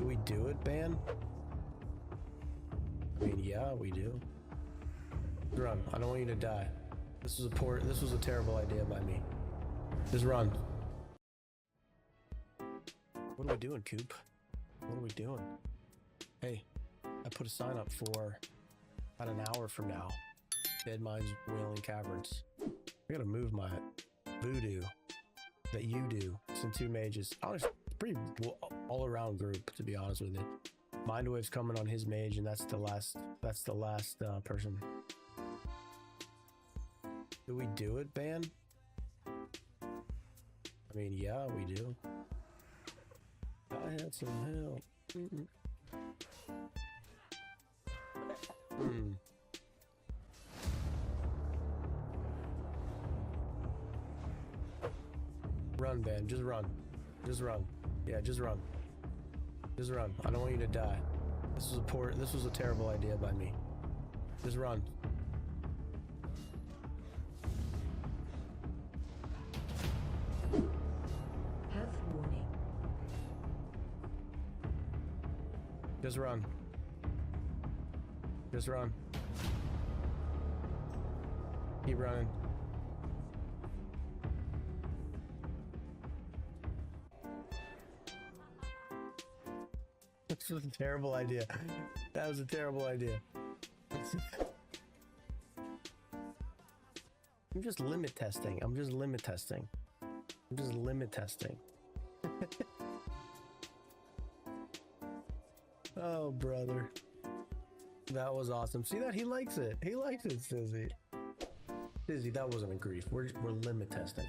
Do we do it, Ban? I mean, yeah, we do. Run. I don't want you to die. This was a terrible idea by me. Just run. What are we doing, Coop? What are we doing? Hey, I put a sign up for about an hour from now. Dead Mines Wailing Caverns. I gotta move my voodoo that you do. It's in 2 mages. Oh, it's pretty all-around group, to be honest with you. Mindwave's coming on his mage, and that's the last person. Do we do it, Ban? I mean, yeah, we do. I had some help. Run, Ben. Just run. Just run. Yeah, just run. Just run. I don't want you to die. This was a terrible idea by me. Just run. Health warning. Just run. Just run. Keep running. This was a terrible idea. That was a terrible idea. I'm just limit testing. I'm just limit testing. I'm just limit testing. Oh, brother. That was awesome. See that? He likes it. He likes it, Stizzy. Stizzy, that wasn't a grief. We're limit testing.